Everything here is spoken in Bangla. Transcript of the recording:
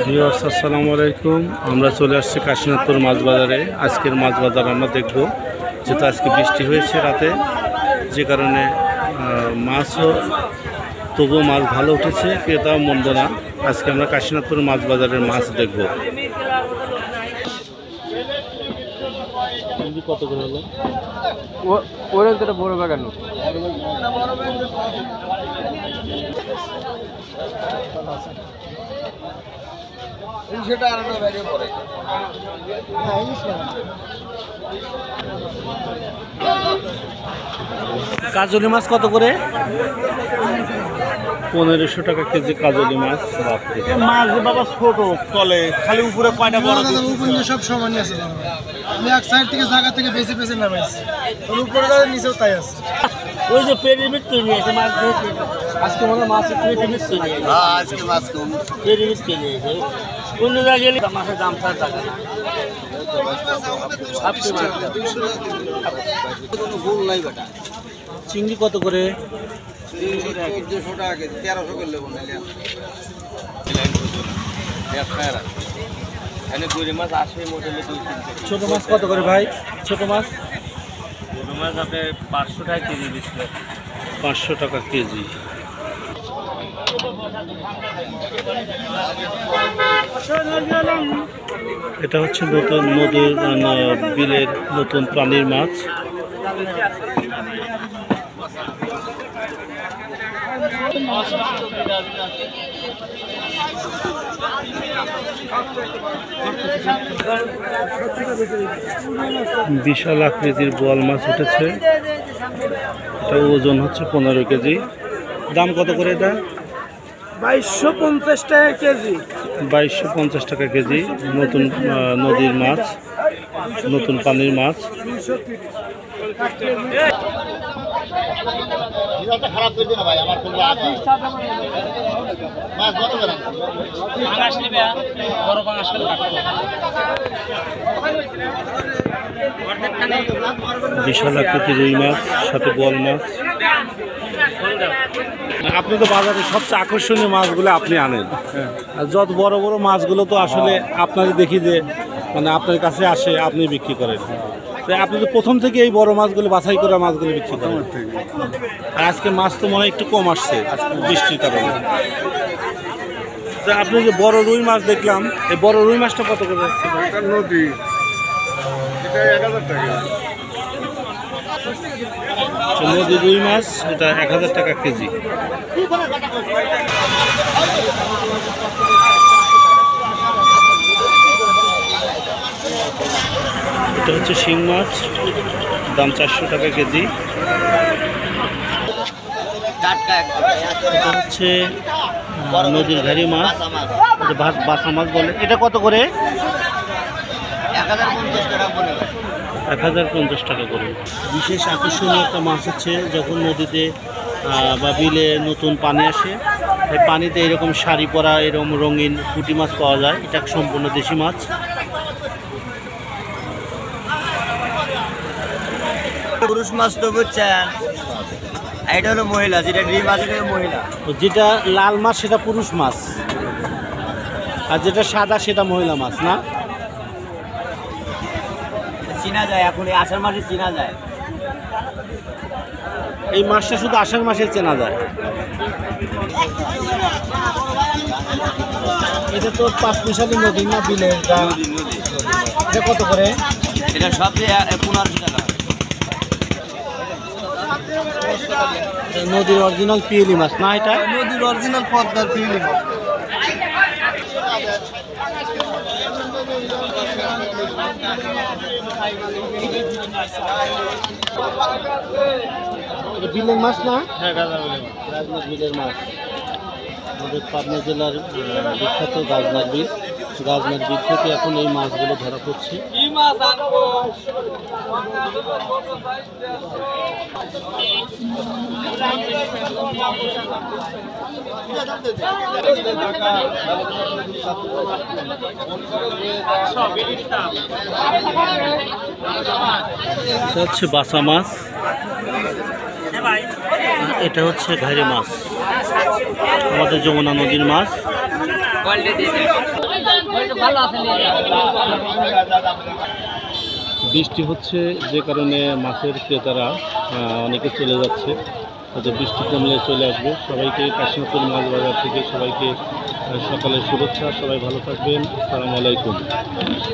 ভিউয়ার্স আসসালামু আলাইকুম। আমরা চলে আসছি কাশীনাথপুর মাছ বাজারে। আজকের মাছ বাজার আমরা দেখব, যেহেতু আজকে বৃষ্টি হয়েছে রাতে, যে কারণে মাছও তবুও মাছ ভালো উঠেছে, ক্রেতাও মন্দ না। আজকে আমরা কাশীনাথপুর মাছ বাজারের মাছ দেখব। কত করে হলো? ওরা তো বড় বাগান কাজলি মাছ কত করে? 1500 টাকা কেজি কাজলি মাছ। মাছ বাবা ছোট তলে খালি উপরে কয়টা বড় উপরে সব সমান আছে। আমি এক সাইড থেকে জায়গা থেকে বেশি বেশি নামাইছি, ওর উপরে নিচেও তাই আছে। ওই যে পেরিমিট তৈরি আছে মাছ ধরতে আজকে মনে হয় মাছ পেরিমিট তৈরি আছে। আজকে মাছ কম পেরিমিট তৈরি আছে। কোন জায়গায় গেলে মাছের দাম ছাড় টাকা না চিংড়ি কত করে? 200 টাকা কেজি, 1300 করে নেব না। ছোট মাছ কত করে ভাই? ছোট মাছ আপনি 500 টাকা কেজি দিচ্ছে। 500 টাকা কেজি। এটা হচ্ছে নতুন নদীর বিলের নতুন প্রাণীর মাছ। বিশাল আকৃতির বোয়াল মাছ উঠেছে। এটা ওজন হচ্ছে 15 কেজি। দাম কত করে এটা? 2250 টাকা কেজি। 2250 টাকা কেজি। নতুন নদীর মাছ, নতুন পানির মাছ। বিশাল আকৃতির রুই মাছ, সাথে বোয়াল মাছ। আপনি তো বাজারে সবচেয়ে আকর্ষণীয় মাছগুলো আপনি আনেন, আর যত বড় বড় মাছগুলো তো আসলে আপনাকে দেখি যে মানে আপনার কাছে আসে, আপনি বিক্রি করেন। তাই আপনি তো প্রথম থেকে এই বড় মাছগুলো বাছাই করা মাছগুলো বিক্রি করেন। আর আজকে মাছ তো মনে হয় একটু কম আসছে বৃষ্টির কারণে। তা আপনি যে বড় রুই মাছ দেখলাম, এই বড় রুই মাছটা কত করে যাচ্ছে? নদী এটা 1000 টাকা। নদীর রুই মাছ এটা 1000 টাকা কেজি। এটা হচ্ছে শিং মাছ, দাম 400 টাকা কেজি। এটা হচ্ছে নদীর ঘাড়ি মাছ, বাসা মাছ বলে। এটা কত করে? 1050 টাকা করে। বিশেষ আকর্ষণীয় একটা মাছ হচ্ছে যখন নদীতে বা বিলে নতুন পানি আসে, এই পানিতে এরকম শাড়ি পরা এরকম রঙিন পুঁটি মাছ পাওয়া যায়। এটা সম্পূর্ণ দেশি মাছ। পুরুষ মাছ তো বুঝছেন, এটা হলো মহিলা। যেটা ড্রিম মাছ এটা মহিলা। যেটা লাল মাছ সেটা পুরুষ মাছ, আর যেটা সাদা সেটা মহিলা মাছ না? চিনা যায় এখন, এই আষাঢ় মাসে চিনা যায়। এই মাছটা শুধু আষাঢ় মাসে চেনা যায়। এটা তো 5 মিশালি নদী না বিলে? এটা কত করে? এটা সবচেয়ে 1500 টাকা। নদীর অরিজিনাল পিয়েলি মাছ না? এটা নদীর অরিজিনাল পদ্মার পিলি মাছ। এটা বিলের মাছ না? হ্যাঁ, গাজনার বিলের মাছ। আমাদের পাবনা জেলার বিখ্যাত গাজনার বিল। গাজনার বিল থেকে এখন এই মাছগুলো ধরা পড়ছে। এটা হচ্ছে বাসা মাছ, এটা হচ্ছে ঘাইরে মাছ, আমাদের যমুনা নদীর মাছ। বৃষ্টি হচ্ছে যে কারণে মাছের ক্রেতারা অনেকে চলে যাচ্ছে, হয়তো বৃষ্টি কমলে চলে আসবে। সবাইকে কাশীনাথপুর মাছ বাজার থেকে সবাইকে সকালের শুভেচ্ছা। সবাই ভালো থাকবেন। আসসালামু আলাইকুম।